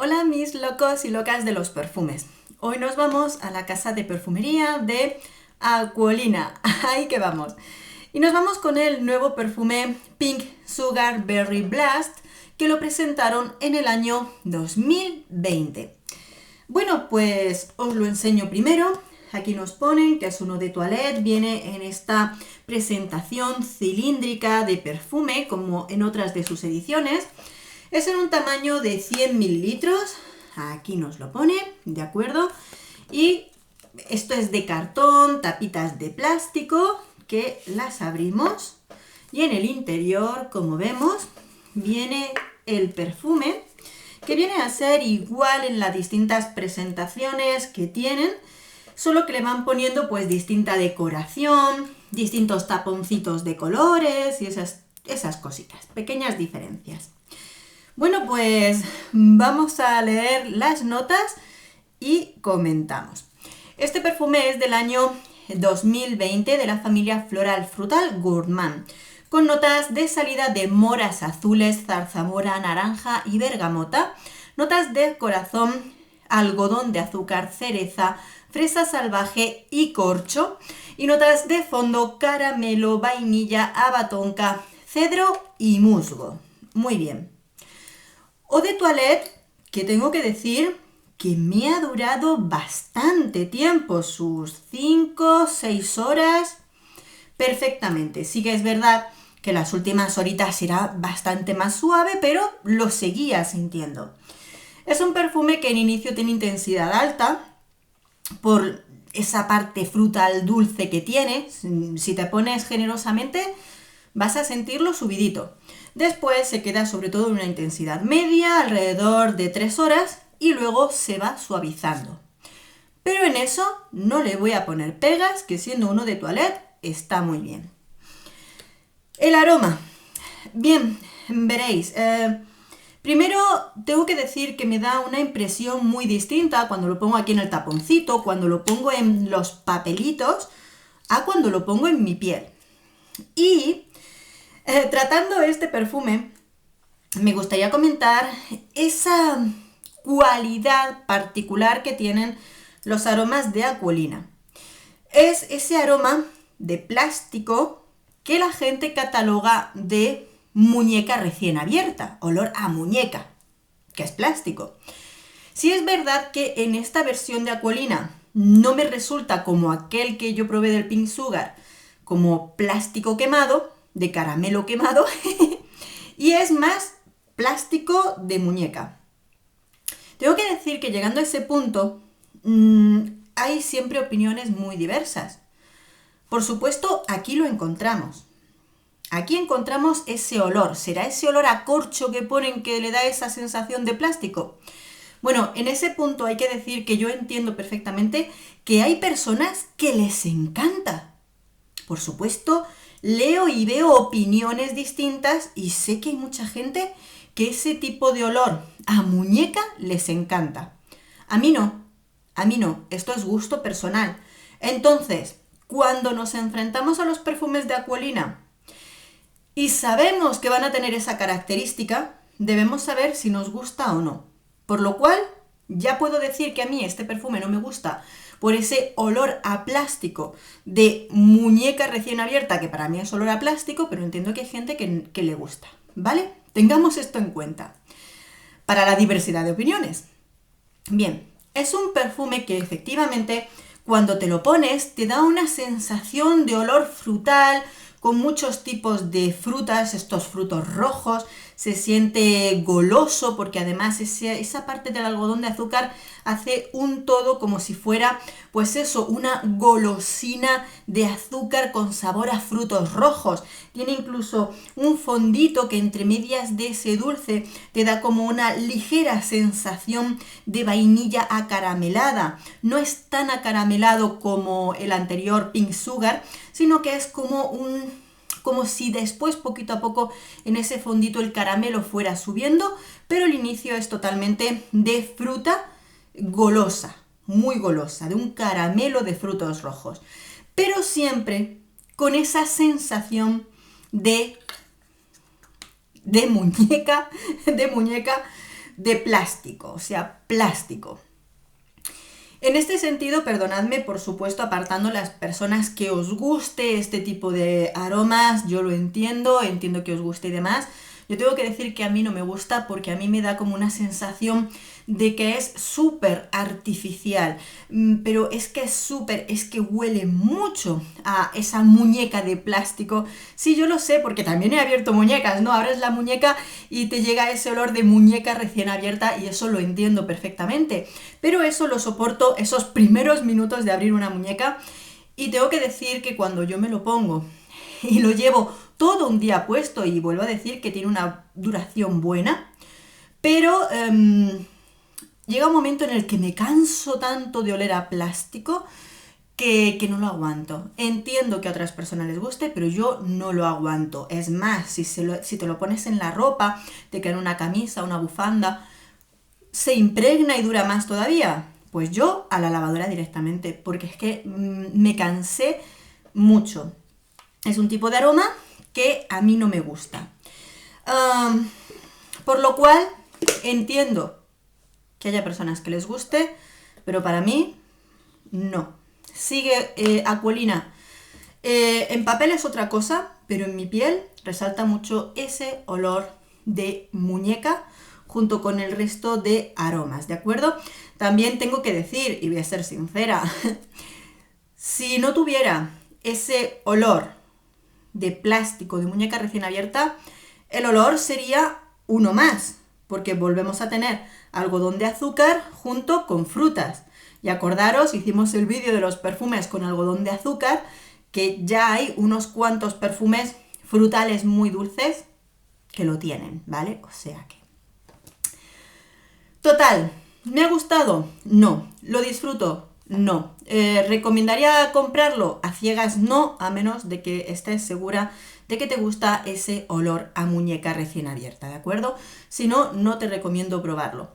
Hola mis locos y locas de los perfumes. Hoy nos vamos a la casa de perfumería de Aquolina. Ahí que vamos. Y nos vamos con el nuevo perfume Pink Sugar Berry Blast que lo presentaron en el año 2020. Bueno, pues os lo enseño primero. Aquí nos ponen que es uno de toilette, viene en esta presentación cilíndrica de perfume como en otras de sus ediciones. Es en un tamaño de 100 mililitros, aquí nos lo pone, ¿de acuerdo? Y esto es de cartón, tapitas de plástico, que las abrimos. Y en el interior, como vemos, viene el perfume, que viene a ser igual en las distintas presentaciones que tienen, solo que le van poniendo pues distinta decoración, distintos taponcitos de colores y esas cositas, pequeñas diferencias. Bueno, pues vamos a leer las notas y comentamos. Este perfume es del año 2020 de la familia Floral Frutal Gourmand, con notas de salida de moras azules, zarzamora, naranja y bergamota, notas de corazón, algodón de azúcar, cereza, fresa salvaje y corcho, y notas de fondo caramelo, vainilla, abatonca, cedro y musgo. Muy bien. Eau de toilette, que tengo que decir que me ha durado bastante tiempo, sus 5-6 horas perfectamente. Sí que es verdad que las últimas horitas era bastante más suave, pero lo seguía sintiendo. Es un perfume que en inicio tiene intensidad alta por esa parte frutal dulce que tiene. Si te pones generosamente vas a sentirlo subidito. Después se queda sobre todo en una intensidad media, alrededor de 3 horas, y luego se va suavizando. Pero en eso no le voy a poner pegas, que siendo uno de toilette está muy bien. El aroma. Bien, veréis. Primero tengo que decir que me da una impresión muy distinta cuando lo pongo aquí en el taponcito, cuando lo pongo en los papelitos, a cuando lo pongo en mi piel. Y tratando este perfume, me gustaría comentar esa cualidad particular que tienen los aromas de Aquolina. Es ese aroma de plástico que la gente cataloga de muñeca recién abierta, olor a muñeca, que es plástico. Sí es verdad que en esta versión de Aquolina no me resulta como aquel que yo probé del Pink Sugar, como plástico quemado, de caramelo quemado, y es más plástico de muñeca. Tengo que decir que llegando a ese punto, hay siempre opiniones muy diversas. Por supuesto, aquí lo encontramos. Aquí encontramos ese olor. ¿Será ese olor a corcho que ponen que le da esa sensación de plástico? Bueno, en ese punto hay que decir que yo entiendo perfectamente que hay personas que les encanta. Por supuesto, leo y veo opiniones distintas y sé que hay mucha gente que ese tipo de olor a muñeca les encanta. A mí no, esto es gusto personal. Entonces, cuando nos enfrentamos a los perfumes de Aquolina y sabemos que van a tener esa característica, debemos saber si nos gusta o no. Por lo cual, ya puedo decir que a mí este perfume no me gusta por ese olor a plástico de muñeca recién abierta, que para mí es olor a plástico, pero entiendo que hay gente que le gusta, ¿vale? Tengamos esto en cuenta para la diversidad de opiniones. Bien, es un perfume que efectivamente cuando te lo pones te da una sensación de olor frutal, con muchos tipos de frutas, estos frutos rojos, se siente goloso porque además esa parte del algodón de azúcar hace un todo como si fuera, pues eso, una golosina de azúcar con sabor a frutos rojos. Tiene incluso un fondito que entre medias de ese dulce te da como una ligera sensación de vainilla acaramelada. No es tan acaramelado como el anterior Pink Sugar, sino que es como si después, poquito a poco, en ese fondito el caramelo fuera subiendo, pero el inicio es totalmente de fruta golosa, muy golosa, de un caramelo de frutos rojos, pero siempre con esa sensación de muñeca, de plástico, o sea, plástico. En este sentido, perdonadme, por supuesto, apartando las personas que os guste este tipo de aromas, yo lo entiendo que os guste y demás. Yo tengo que decir que a mí no me gusta porque a mí me da como una sensación de que es súper artificial, pero es que huele mucho a esa muñeca de plástico. Sí, yo lo sé porque también he abierto muñecas, ¿no? Abres la muñeca y te llega ese olor de muñeca recién abierta y eso lo entiendo perfectamente, pero eso lo soporto esos primeros minutos de abrir una muñeca y tengo que decir que cuando yo me lo pongo y lo llevo todo un día puesto y vuelvo a decir que tiene una duración buena, pero llega un momento en el que me canso tanto de oler a plástico que no lo aguanto. Entiendo que a otras personas les guste, pero yo no lo aguanto. Es más, si te lo pones en la ropa, te queda en una camisa, una bufanda, se impregna y dura más todavía. Pues yo a la lavadora directamente, porque es que me cansé mucho. Es un tipo de aroma que a mí no me gusta. Por lo cual, entiendo que haya personas que les guste, pero para mí, no. Sigue Aquolina. En papel es otra cosa, pero en mi piel resalta mucho ese olor de muñeca junto con el resto de aromas, ¿de acuerdo? También tengo que decir, y voy a ser sincera, si no tuviera ese olor de plástico de muñeca recién abierta, el olor sería uno más, porque volvemos a tener algodón de azúcar junto con frutas. Y acordaros, hicimos el vídeo de los perfumes con algodón de azúcar, que ya hay unos cuantos perfumes frutales muy dulces que lo tienen, ¿vale? O sea que... Total, ¿me ha gustado? No. ¿Lo disfruto? No. ¿Recomendaría comprarlo? A ciegas no, a menos de que estés segura de que te gusta ese olor a muñeca recién abierta, ¿de acuerdo? Si no, no te recomiendo probarlo.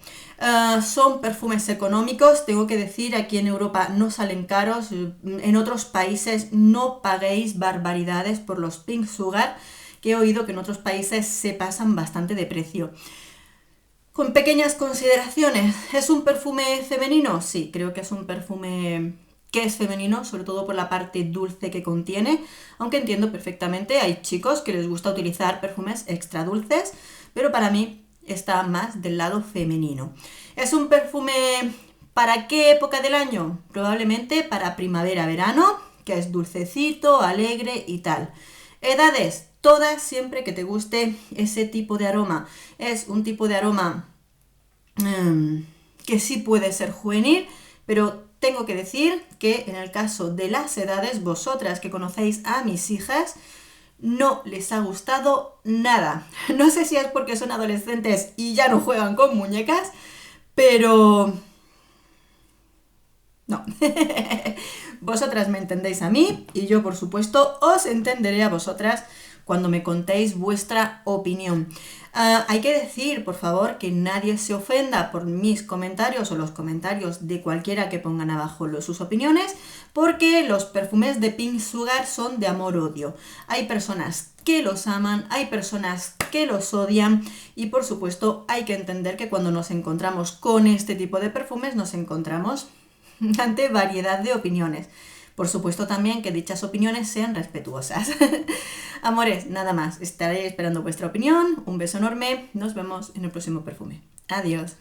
Son perfumes económicos, tengo que decir, aquí en Europa no salen caros, en otros países no paguéis barbaridades por los Pink Sugar, que he oído que en otros países se pasan bastante de precio. Con pequeñas consideraciones, ¿es un perfume femenino? Sí, creo que es un perfume que es femenino, sobre todo por la parte dulce que contiene, aunque entiendo perfectamente, hay chicos que les gusta utilizar perfumes extra dulces, pero para mí está más del lado femenino. ¿Es un perfume para qué época del año? Probablemente para primavera-verano, que es dulcecito, alegre y tal. Edades, todas, siempre que te guste ese tipo de aroma. Es un tipo de aroma que sí puede ser juvenil, pero tengo que decir que en el caso de las edades, vosotras que conocéis a mis hijas, no les ha gustado nada. No sé si es porque son adolescentes y ya no juegan con muñecas, pero... no. Vosotras me entendéis a mí y yo, por supuesto, os entenderé a vosotras cuando me contéis vuestra opinión. Hay que decir, por favor, que nadie se ofenda por mis comentarios o los comentarios de cualquiera que pongan abajo sus opiniones, porque los perfumes de Pink Sugar son de amor-odio. Hay personas que los aman, hay personas que los odian y, por supuesto, hay que entender que cuando nos encontramos con este tipo de perfumes nos encontramos ante variedad de opiniones. Por supuesto también que dichas opiniones sean respetuosas. Amores, nada más. Estaré esperando vuestra opinión. Un beso enorme. Nos vemos en el próximo perfume. Adiós.